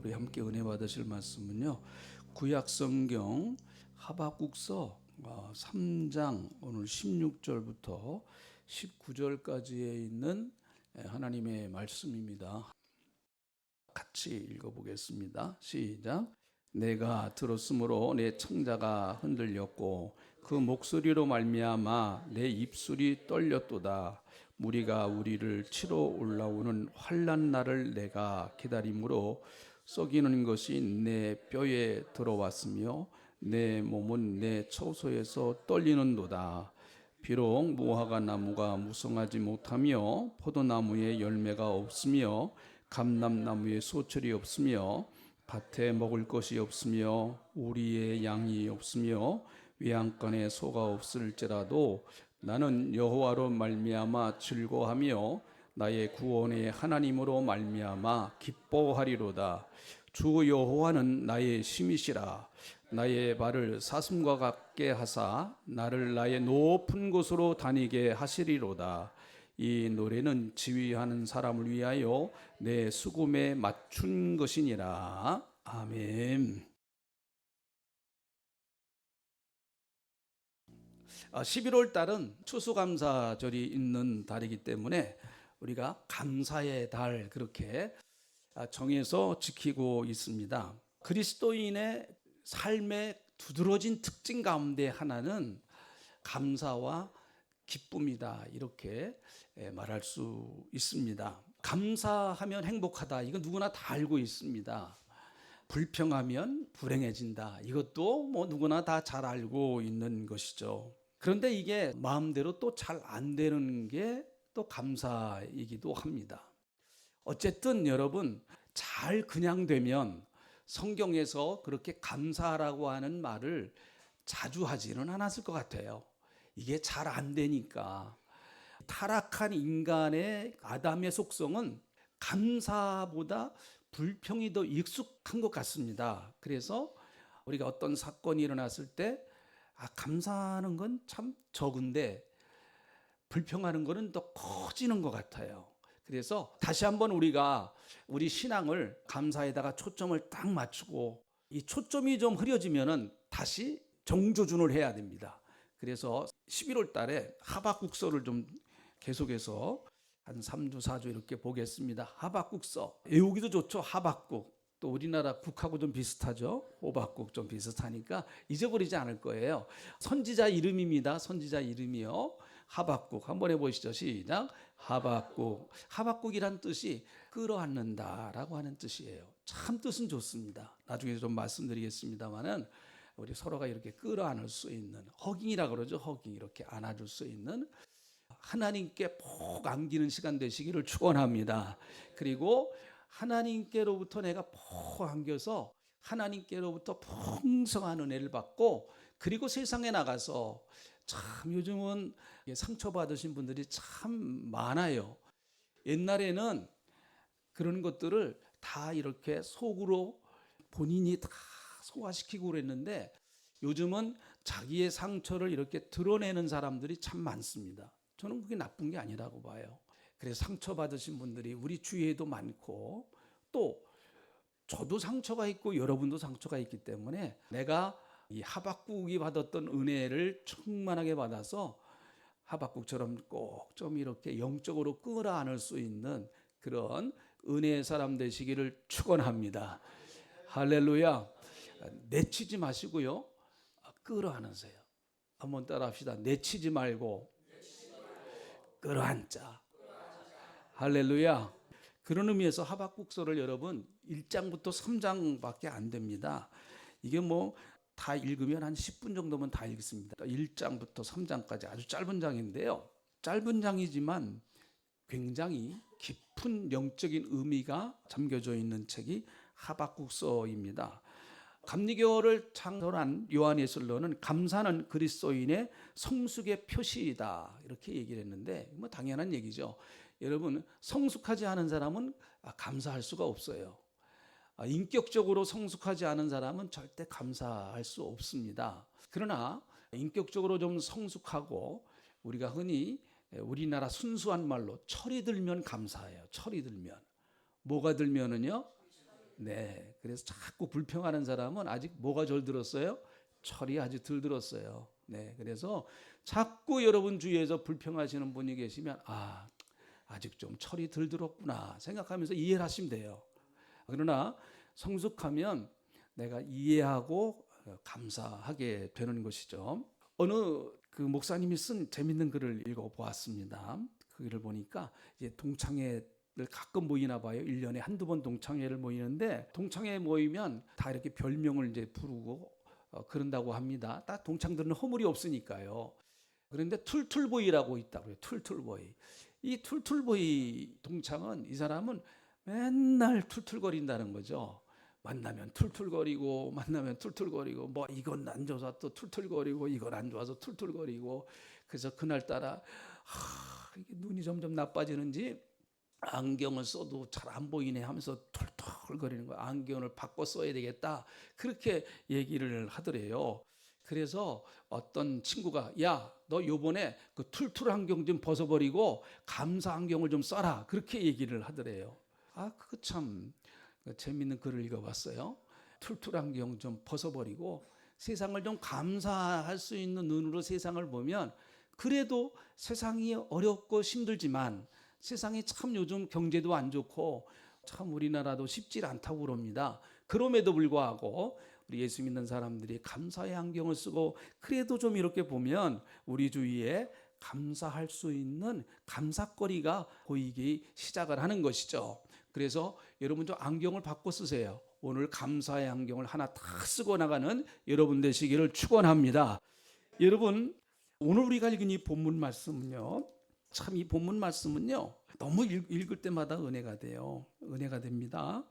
우리 함께 은혜 받으실 말씀은요, 구약성경 하박국서 3장 오늘 16절부터 19절까지에 있는 하나님의 말씀입니다. 같이 읽어보겠습니다. 시작. 내가 들었으므로 내 청자가 흔들렸고 그 목소리로 말미암아 내 입술이 떨렸도다. 무리가 우리를 치러 올라오는 환난 날을 내가 기다림으로 썩이는 것이 내 뼈에 들어왔으며 내 몸은 내 처소에서 떨리는도다. 비록 무화과 나무가 무성하지 못하며 포도나무에 열매가 없으며 감람나무에 소철이 없으며 밭에 먹을 것이 없으며 우리의 양이 없으며 외양간에 소가 없을지라도 나는 여호와로 말미암아 즐거하며 나의 구원의 하나님으로 말미암아 기뻐하리로다. 주 여호와는 나의 힘이시라. 나의 발을 사슴과 같게 하사 나를 나의 높은 곳으로 다니게 하시리로다. 이 노래는 지휘하는 사람을 위하여 내 수금에 맞춘 것이니라. 아멘. 11월 달은 추수감사절이 있는 달이기 때문에 우리가 감사의 달 그렇게 정해서 지키고 있습니다. 그리스도인의 삶의 두드러진 특징 가운데 하나는 감사와 기쁨이다, 이렇게 말할 수 있습니다. 감사하면 행복하다, 이건 누구나 다 알고 있습니다. 불평하면 불행해진다, 이것도 누구나 다 잘 알고 있는 것이죠. 그런데 이게 마음대로 또 잘 안 되는 게 또 감사이기도 합니다. 어쨌든 여러분, 잘 그냥 되면 성경에서 그렇게 감사라고 하는 말을 자주 하지는 않았을 것 같아요. 이게 잘 안 되니까. 타락한 인간의 아담의 속성은 감사보다 불평이 더 익숙한 것 같습니다. 그래서 우리가 어떤 사건이 일어났을 때 감사하는 건 참 적은데 불평하는 거는 더 커지는 것 같아요. 그래서 다시 한번 우리가 우리 신앙을 감사에다가 초점을 딱 맞추고 이 초점이 좀 흐려지면은 다시 정조준을 해야 됩니다. 그래서 11월 달에 하박국서를 좀 계속해서 한 3주, 4주 이렇게 보겠습니다. 하박국서. 외우기도 좋죠. 하박국. 또 우리나라 국하고 좀 비슷하죠. 호박국 좀 비슷하니까 잊어버리지 않을 거예요. 선지자 이름입니다. 선지자 이름이요. 하박국. 한번 해보시죠. 시작. 하박국. 하박국이란 뜻이 끌어안는다라고 하는 뜻이에요. 참 뜻은 좋습니다. 나중에 좀 말씀드리겠습니다만은 우리 서로가 이렇게 끌어안을 수 있는, 허깅이라 그러죠. 허깅, 이렇게 안아줄 수 있는 하나님께 푹 안기는 시간 되시기를 축원합니다. 그리고 하나님께로부터 내가 푹 안겨서 하나님께로부터 풍성한 은혜를 받고, 그리고 세상에 나가서 참 요즘은 상처받으신 분들이 참 많아요. 옛날에는 그런 것들을 다 이렇게 속으로 본인이 다 소화시키고 그랬는데 요즘은 자기의 상처를 이렇게 드러내는 사람들이 참 많습니다. 저는 그게 나쁜 게 아니라고 봐요. 그래서 상처받으신 분들이 우리 주위에도 많고, 또 저도 상처가 있고 여러분도 상처가 있기 때문에 내가 이 하박국이 받았던 은혜를 충만하게 받아서 하박국처럼 꼭 좀 이렇게 영적으로 끌어안을 수 있는 그런 은혜의 사람 되시기를 축원합니다. 할렐루야. 내치지 마시고요, 끌어안으세요. 한번 따라합시다. 내치지 말고 끌어안자. 할렐루야. 그런 의미에서 하박국서를 여러분 1장부터 3장밖에 안 됩니다. 이게 다 읽으면 한 10분 정도면 다 읽습니다. 1장부터 3장까지 아주 짧은 장인데요. 짧은 장이지만 굉장히 깊은 영적인 의미가 담겨져 있는 책이 하박국서입니다. 감리교를 창설한 요한 예술로는 감사는 그리스도인의 성숙의 표시이다, 이렇게 얘기를 했는데 당연한 얘기죠. 여러분, 성숙하지 않은 사람은 감사할 수가 없어요. 인격적으로 성숙하지 않은 사람은 절대 감사할 수 없습니다. 그러나 인격적으로 좀 성숙하고, 우리가 흔히 우리나라 순수한 말로 철이 들면 감사해요. 철이 들면. 뭐가 들면은요? 네, 그래서 자꾸 불평하는 사람은 아직 뭐가 덜 들었어요? 철이 아주 덜 들었어요. 네, 그래서 자꾸 여러분 주위에서 불평하시는 분이 계시면 아직 좀 철이 덜 들었구나 생각하면서 이해를 하시면 돼요. 그러나 성숙하면 내가 이해하고 감사하게 되는 것이죠. 어느 그 목사님이 쓴 재밌는 글을 읽어보았습니다. 그 글을 보니까 이제 동창회를 가끔 모이나 봐요. 1년에 한두 번 동창회를 모이는데 동창회 모이면 다 이렇게 별명을 이제 부르고 그런다고 합니다. 다 동창들은 허물이 없으니까요. 그런데 툴툴보이라고 있다고요. 툴툴보이. 이 툴툴보이 동창은 이 사람은 맨날 툴툴거린다는 거죠. 만나면 툴툴거리고 만나면 툴툴거리고 뭐 이건 안 좋아서 또 툴툴거리고 이건 안 좋아서 툴툴거리고 그래서 그날따라 눈이 점점 나빠지는지 안경을 써도 잘 안 보이네 하면서 툴툴거리는 거야. 안경을 바꿔 써야 되겠다 그렇게 얘기를 하더래요. 그래서 어떤 친구가 야, 너 요번에 그 툴툴 안경 좀 벗어버리고 감사 안경을 좀 써라 그렇게 얘기를 하더래요. 그거 참 재밌는 글을 읽어봤어요. 툴툴 안경 좀 벗어버리고 세상을 좀 감사할 수 있는 눈으로 세상을 보면 그래도 세상이 어렵고 힘들지만 세상이 참 요즘 경제도 안 좋고 참 우리나라도 쉽지 않다고 그럽니다. 그럼에도 불구하고 우리 예수 믿는 사람들이 감사의 안경을 쓰고 그래도 좀 이렇게 보면 우리 주위에 감사할 수 있는 감사거리가 보이기 시작을 하는 것이죠. 그래서 여러분 좀 안경을 바꿔 쓰세요. 오늘 감사의 안경을 하나 다 쓰고 나가는 여러분 되시기를 축원합니다. 여러분 오늘 우리가 읽은 이 본문 말씀은요. 참 이 본문 말씀은요. 너무 읽을 때마다 은혜가 돼요. 은혜가 됩니다.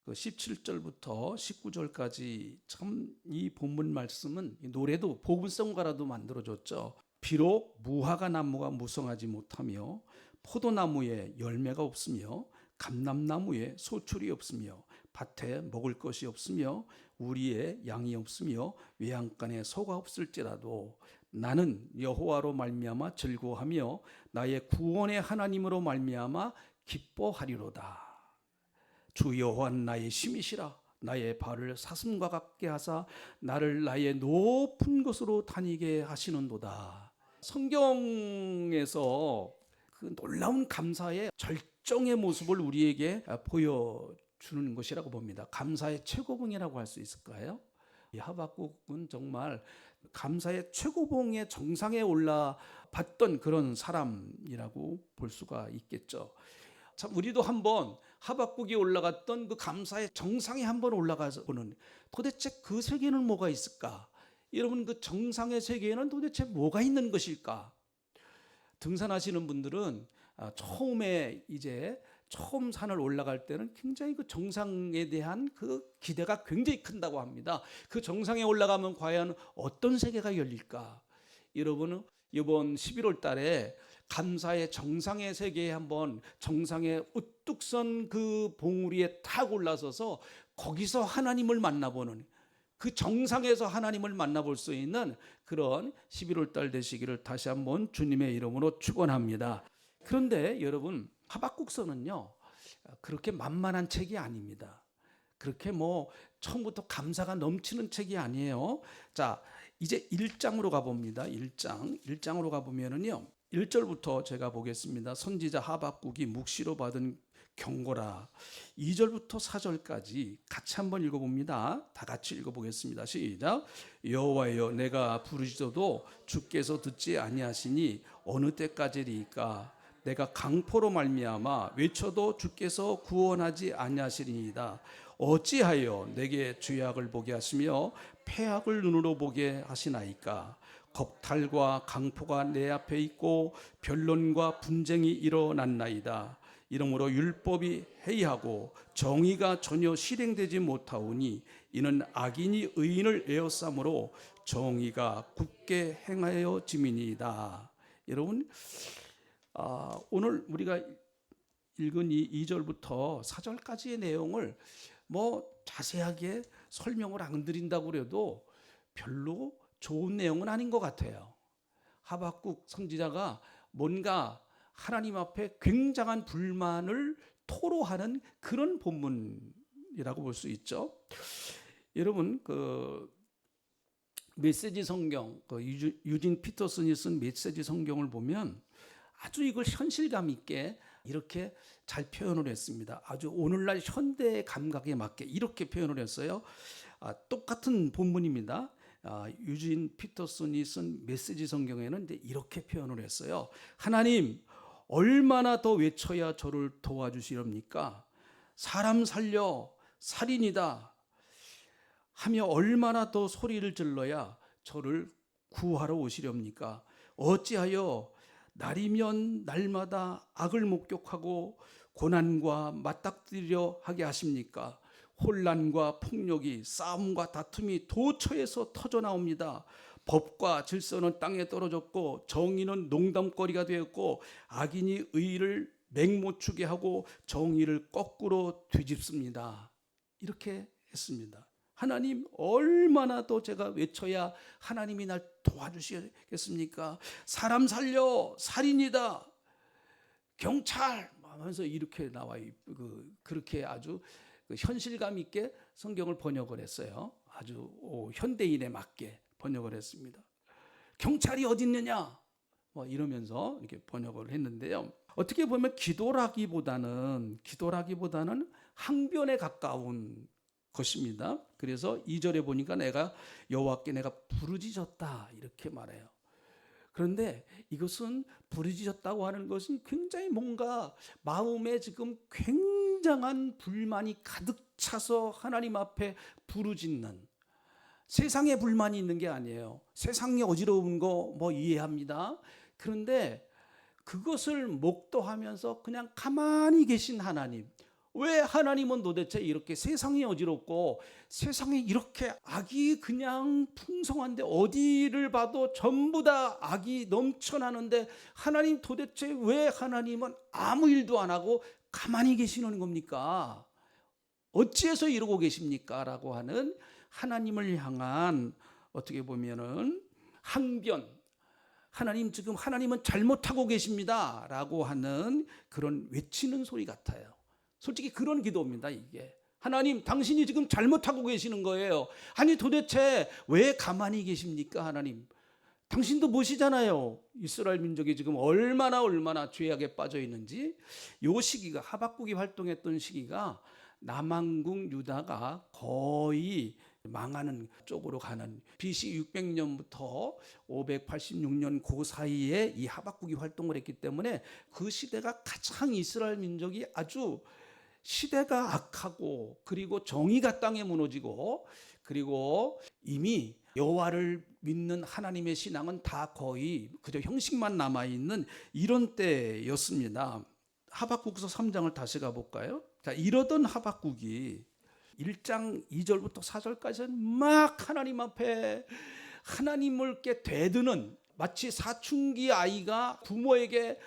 그 17절부터 19절까지 참 이 본문 말씀은 노래도 복음성가라도 만들어줬죠. 비록 무화과 나무가 무성하지 못하며 포도나무에 열매가 없으며 감람나무에 소출이 없으며 밭에 먹을 것이 없으며 우리의 양이 없으며 외양간에 소가 없을지라도 나는 여호와로 말미암아 즐거워하며 나의 구원의 하나님으로 말미암아 기뻐하리로다. 주 여호와는 나의 힘이시라. 나의 발을 사슴과 같게 하사 나를 나의 높은 곳으로 다니게 하시는도다. 성경에서 그 놀라운 감사의 절정의 모습을 우리에게 보여주는 것이라고 봅니다. 감사의 최고봉이라고 할 수 있을까요? 이 하박국은 정말 감사의 최고봉의 정상에 올라봤던 그런 사람이라고 볼 수가 있겠죠. 참 우리도 한번 하박국이 올라갔던 그 감사의 정상에 한번 올라가서 보는 도대체 그 세계는 뭐가 있을까? 여러분 그 정상의 세계에는 도대체 뭐가 있는 것일까? 등산하시는 분들은 처음 산을 올라갈 때는 굉장히 그 정상에 대한 그 기대가 굉장히 큰다고 합니다. 그 정상에 올라가면 과연 어떤 세계가 열릴까? 여러분은 이번 11월 달에 감사의 정상의 세계에 한번 정상에 우뚝 선 그 봉우리에 탁 올라서서 거기서 하나님을 만나보는 그 정상에서 하나님을 만나볼 수 있는 그런 11월 달 되시기를 다시 한번 주님의 이름으로 축원합니다. 그런데 여러분 하박국서는요 그렇게 만만한 책이 아닙니다. 그렇게 뭐 처음부터 감사가 넘치는 책이 아니에요. 자 이제 1장으로 가봅니다. 1장으로 가보면은요 1절부터 제가 보겠습니다. 선지자 하박국이 묵시로 받은 경고라. 2절부터 4절까지 같이 한번 읽어봅니다. 다 같이 읽어보겠습니다. 시작. 여호와여 내가 부르짖어도 주께서 듣지 아니하시니 어느 때까지리까? 내가 강포로 말미암아 외쳐도 주께서 구원하지 아니하시리이다. 어찌하여 내게 죄악을 보게 하시며 패악을 눈으로 보게 하시나이까? 겁탈과 강포가 내 앞에 있고 변론과 분쟁이 일어났나이다. 이러므로 율법이 해이하고 정의가 전혀 실행되지 못하오니 이는 악인이 의인을 에워싸므로 정의가 굳게 행하여 지민이다. 여러분 오늘 우리가 읽은 이 2절부터 4절까지의 내용을 뭐 자세하게 설명을 안 드린다고 그래도 별로 좋은 내용은 아닌 것 같아요. 하박국 선지자가 뭔가 하나님 앞에 굉장한 불만을 토로하는 그런 본문의 표현이라고 볼 수 있죠. 여러분 그 메시지 성경, 그 유진 피터슨이 쓴 메시지 성경을 보면 아주 이걸 현실감 있게 이렇게 잘 표현을 했습니다. 아주 오늘날 현대의 감각에 맞게 이렇게 표현을 했어요. 똑같은 본문입니다. 유진 피터슨이 쓴 메시지 성경에는 이렇게 표현을 했어요. 하나님, 얼마나 더 외쳐야 저를 도와주시렵니까? 사람 살려 살인이다 하며 얼마나 더 소리를 질러야 저를 구하러 오시렵니까? 어찌하여 날이면 날마다 악을 목격하고 고난과 맞닥뜨려 하게 하십니까? 혼란과 폭력이, 싸움과 다툼이 도처에서 터져나옵니다. 법과 질서는 땅에 떨어졌고 정의는 농담거리가 되었고 악인이 의를 맹모추게 하고 정의를 거꾸로 뒤집습니다. 이렇게 했습니다. 하나님, 얼마나 더 제가 외쳐야 하나님이 날 도와주시겠습니까? 사람 살려 살인이다, 경찰 하면서 이렇게 나와요. 그렇게 아주 현실감 있게 성경을 번역을 했어요. 아주 현대인에 맞게 번역을 했습니다. 경찰이 어디 있느냐 이러면서 이렇게 번역을 했는데요. 어떻게 보면 기도라기보다는 항변에 가까운 것입니다. 그래서 2절에 보니까 내가 여호와께 내가 부르짖었다 이렇게 말해요. 그런데 이것은 부르짖었다고 하는 것은 굉장히 뭔가 마음에 지금 굉장한 불만이 가득 차서 하나님 앞에 부르짖는, 세상에 불만이 있는 게 아니에요. 세상이 어지러운 거 이해합니다. 그런데 그것을 목도하면서 그냥 가만히 계신 하나님, 왜 하나님은 도대체 이렇게 세상이 어지럽고 세상에 이렇게 악이 그냥 풍성한데 어디를 봐도 전부 다 악이 넘쳐나는데 하나님 도대체 왜 하나님은 아무 일도 안 하고 가만히 계시는 겁니까? 어찌해서 이러고 계십니까? 라고 하는 하나님을 향한 어떻게 보면은 항변, 하나님은 잘못하고 계십니다 라고 하는 그런 외치는 소리 같아요. 솔직히 그런 기도입니다. 이게 하나님, 당신이 지금 잘못하고 계시는 거예요. 아니 도대체 왜 가만히 계십니까? 하나님, 당신도 보시잖아요. 이스라엘 민족이 지금 얼마나 죄악에 빠져 있는지. 요 시기가, 하박국이 활동했던 시기가 남왕국 유다가 거의 망하는 쪽으로 가는 BC 600년부터 586년 그 사이에 이 하박국이 활동을 했기 때문에 그 시대가 가장 이스라엘 민족이 아주 시대가 악하고, 그리고 정의가 땅에 무너지고, 그리고 이미 여호와를 믿는 하나님의 신앙은 다 거의 그저 형식만 남아있는 이런 때였습니다. 하박국서 3장을 다시 가볼까요? 자, 이러던 하박국이 1장 2절부터 4절까지는 막 하나님 앞에 하나님을 되드는, 마치 사춘기 아이가 부모에게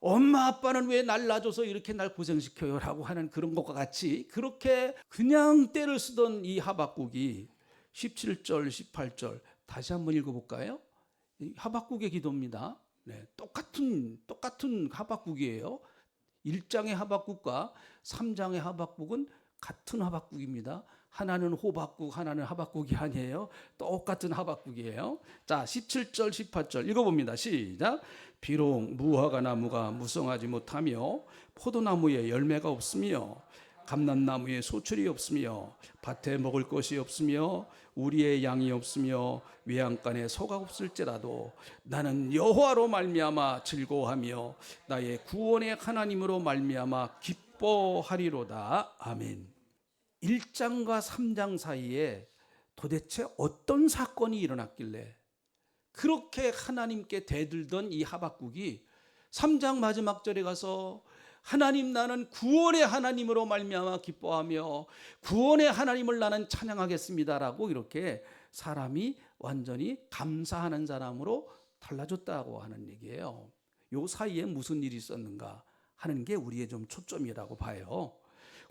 엄마 아빠는 왜 날 놔줘서 이렇게 날 고생시켜요 라고 하는 그런 것과 같이 그렇게 그냥 때를 쓰던 이 하박국이 17절 18절 다시 한번 읽어볼까요? 하박국의 기도입니다. 네, 똑같은 하박국이에요. 1장의 하박국과 3장의 하박국은 같은 하박국입니다. 하나는 호박국, 하나는 하박국이 아니에요. 똑같은 하박국이에요. 자, 17절 18절 읽어봅니다. 시작. 비록 무화과 나무가 무성하지 못하며 포도나무에 열매가 없으며 감람나무에 소출이 없으며 밭에 먹을 것이 없으며 우리의 양이 없으며 외양간에 소가 없을지라도 나는 여호와로 말미암아 즐거워하며 나의 구원의 하나님으로 말미암아 기뻐하리로다. 아멘. 1장과 3장 사이에 도대체 어떤 사건이 일어났길래 그렇게 하나님께 대들던 이 하박국이 3장 마지막 절에 가서 하나님, 나는 구원의 하나님으로 말미암아 기뻐하며 구원의 하나님을 나는 찬양하겠습니다라고 이렇게 사람이 완전히 감사하는 사람으로 달라졌다고 하는 얘기예요. 요 사이에 무슨 일이 있었는가 하는 게 우리의 좀 초점이라고 봐요.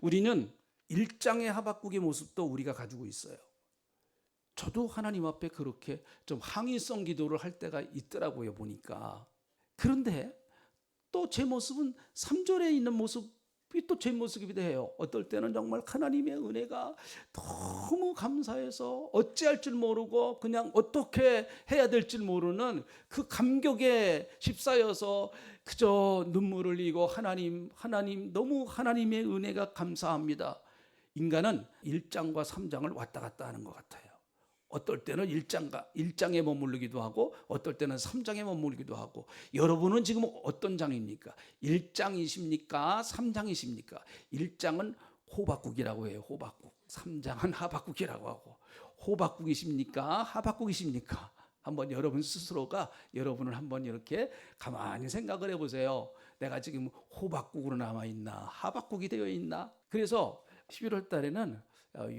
우리는 1장의 하박국의 모습도 우리가 가지고 있어요. 저도 하나님 앞에 그렇게 좀 항의성 기도를 할 때가 있더라고요, 보니까. 그런데 또 제 모습은 3절에 있는 모습이 그게 또 제 모습이기도 해요. 어떨 때는 정말 하나님의 은혜가 너무 감사해서 어찌할 줄 모르고 그냥 어떻게 해야 될 줄 모르는 그 감격에 휩싸여서 그저 눈물을 흘리고 하나님 너무 하나님의 은혜가 감사합니다. 인간은 1장과 3장을 왔다 갔다 하는 것 같아요. 어떨 때는 1장에 머무르기도 하고 어떨 때는 3장에 머무르기도 하고. 여러분은 지금 어떤 장입니까? 1장이십니까? 3장이십니까? 1장은 호박국이라고 해요. 호박국. 3장은 하박국이라고 하고. 호박국이십니까? 하박국이십니까? 한번 여러분 스스로가 여러분을 한번 이렇게 가만히 생각을 해보세요. 내가 지금 호박국으로 남아있나 하박국이 되어 있나? 그래서 11월 달에는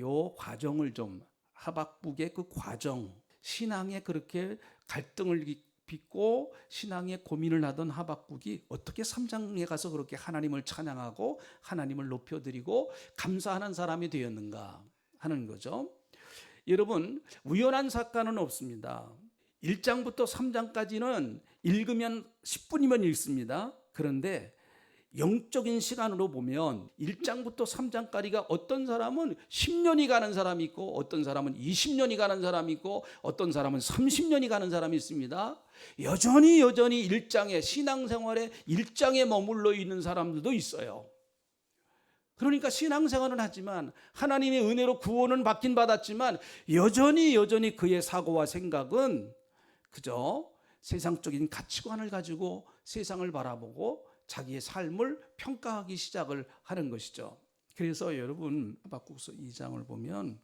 요 과정을 좀, 하박국의 그 과정, 신앙에 그렇게 갈등을 빚고 신앙에 고민을 하던 하박국이 어떻게 3장에 가서 그렇게 하나님을 찬양하고 하나님을 높여드리고 감사하는 사람이 되었는가 하는 거죠. 여러분, 우연한 사건은 없습니다. 1장부터 3장까지는 읽으면 10분이면 읽습니다. 그런데 영적인 시간으로 보면 1장부터 3장까지가 어떤 사람은 10년이 가는 사람이 있고 어떤 사람은 20년이 가는 사람이 있고 어떤 사람은 30년이 가는 사람이 있습니다. 여전히 1장에, 신앙생활에 1장에 머물러 있는 사람들도 있어요. 그러니까 신앙생활은 하지만 하나님의 은혜로 구원은 받긴 받았지만 여전히 그의 사고와 생각은 그저 세상적인 가치관을 가지고 세상을 바라보고 자기의 삶을 평가하기 시작을 하는 것이죠. 그래서 여러분 하박국서 2장을 보면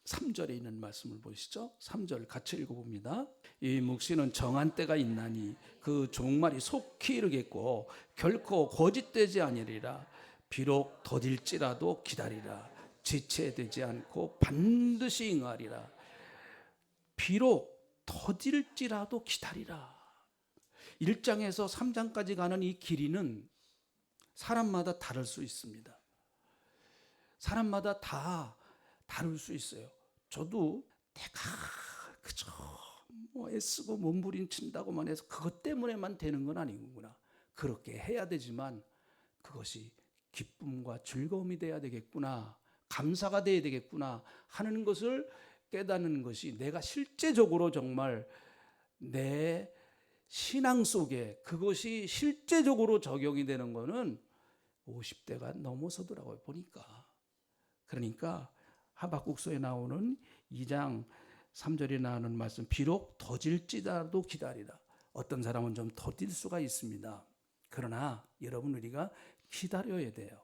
3절에 있는 말씀을 보시죠. 3절 같이 읽어봅니다. 이 묵시는 정한 때가 있나니 그 종말이 속히 이르겠고 결코 거짓되지 아니리라. 비록 더딜지라도 기다리라. 지체되지 않고 반드시 응하리라. 비록 더딜지라도 기다리라. 1장에서 3장까지 가는 이 길이는 사람마다 다를 수 있습니다. 사람마다 다 다를 수 있어요. 저도 내가 그저 애쓰고 몸부림친다고만 해서 그것 때문에만 되는 건 아니구나. 그렇게 해야 되지만 그것이 기쁨과 즐거움이 돼야 되겠구나. 감사가 돼야 되겠구나 하는 것을 깨닫는 것이 내가 실제적으로 정말 내 신앙 속에 그것이 실제적으로 적용이 되는 것은 50대가 넘어서더라고요, 보니까. 그러니까 하박국서에 나오는 2장 3절에 나오는 말씀, 비록 더딜지라도 기다리라. 어떤 사람은 좀 더딜 수가 있습니다. 그러나 여러분, 우리가 기다려야 돼요.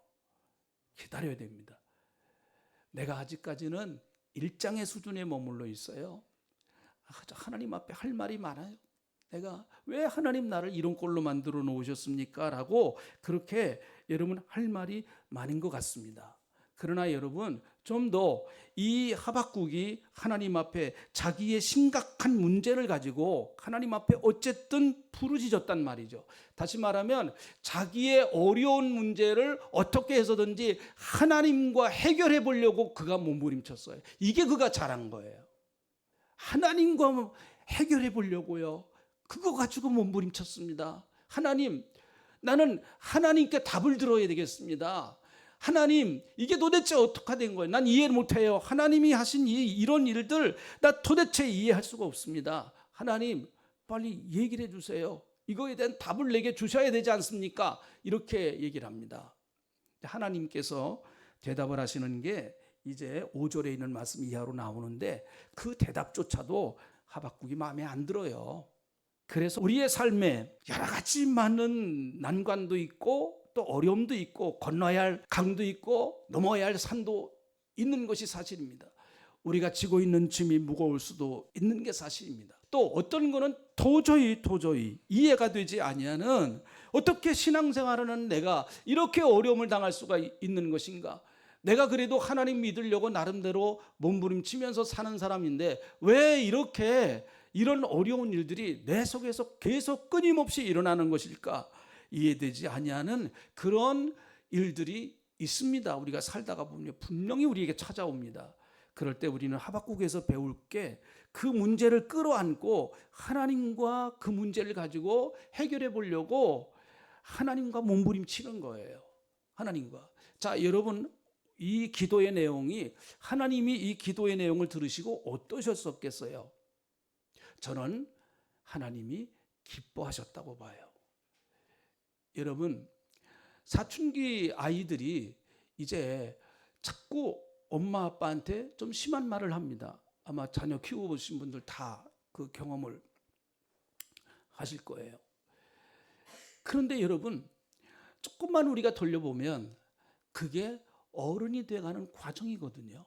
기다려야 됩니다. 내가 아직까지는 1장의 수준에 머물러 있어요. 하나님 앞에 할 말이 많아요. 내가 왜 하나님 나를 이런 꼴로 만들어 놓으셨습니까? 라고 그렇게 여러분 할 말이 많은 것 같습니다. 그러나 여러분, 좀 더 이 하박국이 하나님 앞에 자기의 심각한 문제를 가지고 하나님 앞에 어쨌든 부르짖었단 말이죠. 다시 말하면 자기의 어려운 문제를 어떻게 해서든지 하나님과 해결해 보려고 그가 몸부림쳤어요. 이게 그가 잘한 거예요. 하나님과 해결해 보려고요. 그거 가지고 몸부림쳤습니다. 하나님, 나는 하나님께 답을 들어야 되겠습니다. 하나님, 이게 도대체 어떻게 된 거예요? 난 이해 못해요. 하나님이 하신 이런 일들 나 도대체 이해할 수가 없습니다. 하나님, 빨리 얘기를 해주세요. 이거에 대한 답을 내게 주셔야 되지 않습니까? 이렇게 얘기를 합니다. 하나님께서 대답을 하시는 게 이제 5절에 있는 말씀 이하로 나오는데 그 대답조차도 하박국이 마음에 안 들어요. 그래서 우리의 삶에 여러 가지 많은 난관도 있고 또 어려움도 있고 건너야 할 강도 있고 넘어야 할 산도 있는 것이 사실입니다. 우리가 지고 있는 짐이 무거울 수도 있는 게 사실입니다. 또 어떤 거는 도저히 이해가 되지 아니하는, 어떻게 신앙생활하는 내가 이렇게 어려움을 당할 수가 있는 것인가? 내가 그래도 하나님 믿으려고 나름대로 몸부림치면서 사는 사람인데 왜 이렇게 이런 어려운 일들이 내 속에서 계속 끊임없이 일어나는 것일까? 이해되지 아니하는 그런 일들이 있습니다. 우리가 살다가 보면 분명히 우리에게 찾아옵니다. 그럴 때 우리는 하박국에서 배울 게 그 문제를 끌어안고 하나님과 그 문제를 가지고 해결해 보려고 하나님과 몸부림치는 거예요. 하나님과. 자, 여러분, 이 기도의 내용이, 하나님이 이 기도의 내용을 들으시고 어떠셨었겠어요? 저는 하나님이 기뻐하셨다고 봐요. 여러분, 사춘기 아이들이 이제 자꾸 엄마 아빠한테 좀 심한 말을 합니다. 아마 자녀 키워보신 분들 다 그 경험을 하실 거예요. 그런데 여러분, 조금만 우리가 돌려보면 그게 어른이 돼가는 과정이거든요.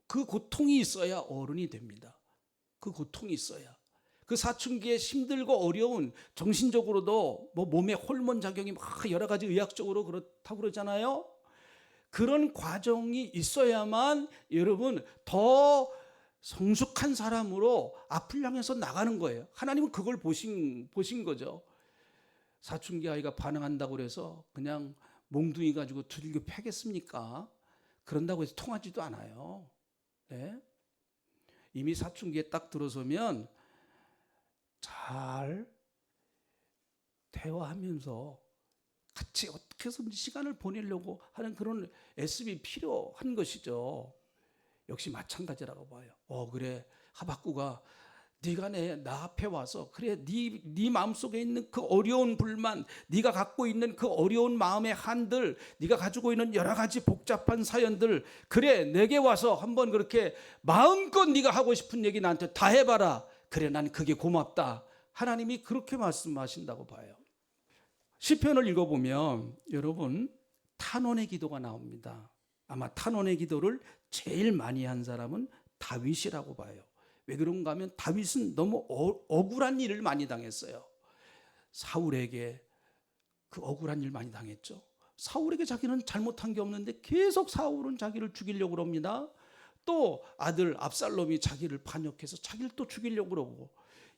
그 고통이 있어야 어른이 됩니다. 그 고통이 있어야. 그 사춘기에 힘들고 어려운, 정신적으로도 뭐 몸에 호르몬 작용이 막 여러 가지 의학적으로 그렇다고 그러잖아요. 그런 과정이 있어야만 여러분 더 성숙한 사람으로 앞을 향해서 나가는 거예요. 하나님은 그걸 보신 거죠. 사춘기 아이가 반항한다고 그래서 그냥 몽둥이 가지고 두들겨 패겠습니까? 그런다고 해서 통하지도 않아요. 네? 이미 사춘기에 딱 들어서면 잘 대화하면서 같이 어떻게 해서든지 시간을 보내려고 하는 그런 애씀이 필요한 것이죠. 역시 마찬가지라고 봐요. 그래, 하박구가 네가 나 앞에 와서 그래, 네 마음속에 있는 그 어려운 불만, 네가 갖고 있는 그 어려운 마음의 한들, 네가 가지고 있는 여러 가지 복잡한 사연들, 그래, 내게 와서 한번 그렇게 마음껏 네가 하고 싶은 얘기 나한테 다 해봐라. 그래, 난 그게 고맙다. 하나님이 그렇게 말씀하신다고 봐요. 시편을 읽어보면 여러분, 탄원의 기도가 나옵니다. 아마 탄원의 기도를 제일 많이 한 사람은 다윗이라고 봐요. 왜 그런가 하면 다윗은 너무 억울한 일을 많이 당했어요. 사울에게 그 억울한 일 많이 당했죠. 사울에게 자기는 잘못한 게 없는데 계속 사울은 자기를 죽이려고 합니다. 또 아들 압살롬이 자기를 반역해서 자기를 또 죽이려고 그러고,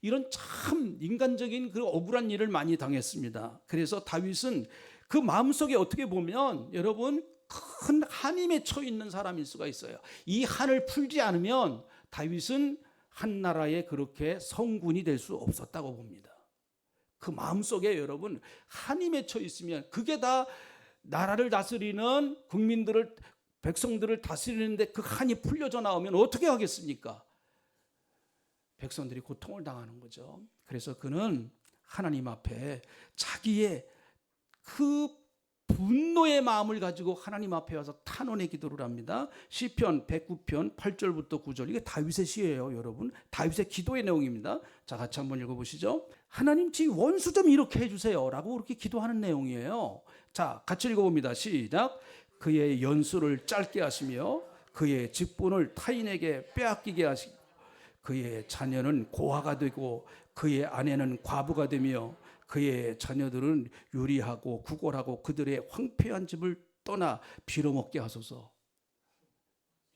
이런 참 인간적인 그 억울한 일을 많이 당했습니다. 그래서 다윗은 그 마음속에 어떻게 보면 여러분 큰 한이 맺혀 있는 사람일 수가 있어요. 이 한을 풀지 않으면 다윗은 한 나라에 그렇게 성군이 될 수 없었다고 봅니다. 그 마음속에 여러분 한이 맺혀 있으면, 그게 다 나라를 다스리는 국민들을, 백성들을 다스리는데 그 한이 풀려져 나오면 어떻게 하겠습니까? 백성들이 고통을 당하는 거죠. 그래서 그는 하나님 앞에 자기의 그 분노의 마음을 가지고 하나님 앞에 와서 탄원의 기도를 합니다. 시편 109편 8절부터 9절, 이게 다윗의 시예요. 여러분, 다윗의 기도의 내용입니다. 자, 같이 한번 읽어보시죠. 하나님, 제 원수 좀 이렇게 해주세요 라고 그렇게 기도하는 내용이에요. 자, 같이 읽어봅니다. 시작. 그의 연수를 짧게 하시며 그의 직분을 타인에게 빼앗기게 하시고 그의 자녀는 고아가 되고 그의 아내는 과부가 되며 그의 자녀들은 유리하고 구걸하고 그들의 황폐한 집을 떠나 빌어먹게 하소서.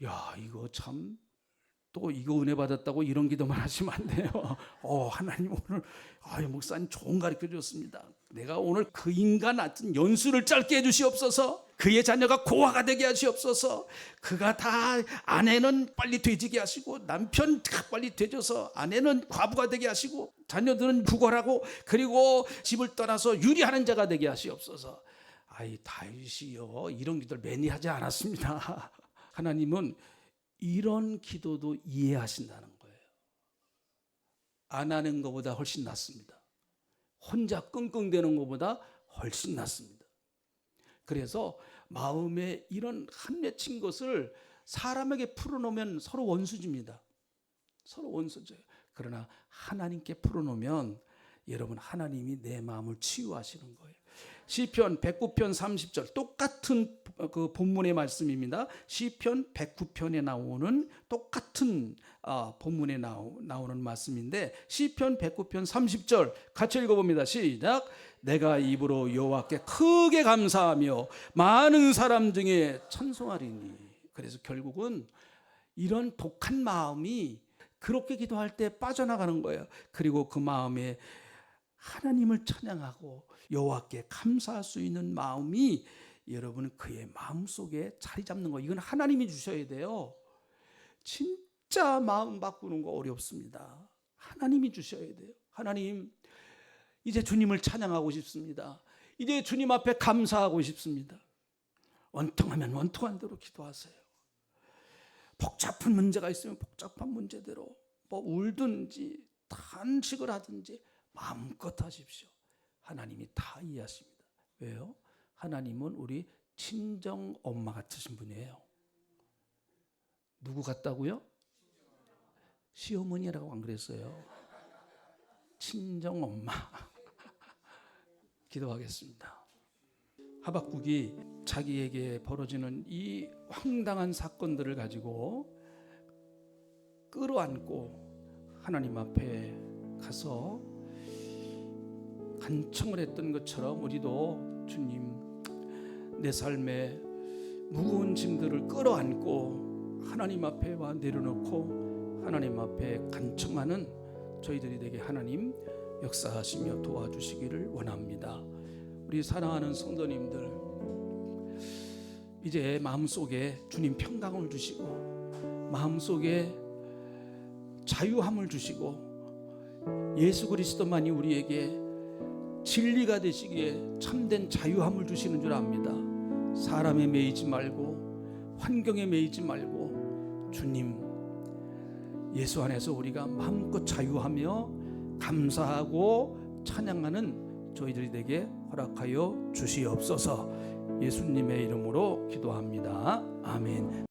야, 이거 참, 또 이거 은혜 받았다고 이런 기도만 하시면 안 돼요. 하나님 오늘 목사님 좋은 가르쳐 주셨습니다. 내가 오늘 그 인간 같은 연수를 짧게 해주시옵소서. 그의 자녀가 고아가 되게 하시옵소서. 그가 다, 아내는 빨리 되지게 하시고 남편 빨리 되져서 아내는 과부가 되게 하시고 자녀들은 구걸하고 그리고 집을 떠나서 유리하는 자가 되게 하시옵소서. 다윗이요, 이런 기도를 매니 하지 않았습니다. 하나님은 이런 기도도 이해하신다는 거예요. 안 하는 것보다 훨씬 낫습니다. 혼자 끙끙대는 것보다 훨씬 낫습니다. 그래서 마음에 이런 한 맺힌 것을 사람에게 풀어놓으면 서로 원수집니다. 서로 원수죠. 그러나 하나님께 풀어놓으면 여러분, 하나님이 내 마음을 치유하시는 거예요. 시편 109편 30절, 똑같은 그 본문의 말씀입니다. 시편 109편에 나오는 똑같은 본문에 나오는 말씀인데, 시편 109편 30절 같이 읽어봅니다. 시작. 내가 입으로 여호와께 크게 감사하며 많은 사람 중에 찬송하리니. 그래서 결국은 이런 독한 마음이 그렇게 기도할 때 빠져나가는 거예요. 그리고 그 마음에 하나님을 찬양하고 여호와께 감사할 수 있는 마음이 여러분 그의 마음속에 자리 잡는 거, 이건 하나님이 주셔야 돼요. 진짜 마음 바꾸는 거 어렵습니다. 하나님이 주셔야 돼요. 하나님, 이제 주님을 찬양하고 싶습니다. 이제 주님 앞에 감사하고 싶습니다. 원통하면 원통한 대로 기도하세요. 복잡한 문제가 있으면 복잡한 문제대로 뭐 울든지 탄식을 하든지 마음껏 하십시오. 하나님이 다 이해하십니다. 왜요? 하나님은 우리 친정 엄마 같으신 분이에요. 누구 같다고요? 시어머니라고 안 그랬어요. 친정 엄마. 기도하겠습니다. 하박국이 자기에게 벌어지는 이 황당한 사건들을 가지고 끌어안고 하나님 앞에 가서 간청을 했던 것처럼 우리도 주님, 내 삶에 무거운 짐들을 끌어안고 하나님 앞에 와 내려놓고 하나님 앞에 간청하는 저희들이 되게 하나님 역사하시며 도와주시기를 원합니다. 우리 사랑하는 성도님들, 이제 마음속에 주님 평강을 주시고 마음속에 자유함을 주시고 예수 그리스도만이 우리에게 진리가 되시기에 참된 자유함을 주시는 줄 압니다. 사람에 매이지 말고 환경에 매이지 말고 주님 예수 안에서 우리가 마음껏 자유하며 감사하고 찬양하는 저희들이 되게 허락하여 주시옵소서. 예수님의 이름으로 기도합니다. 아멘.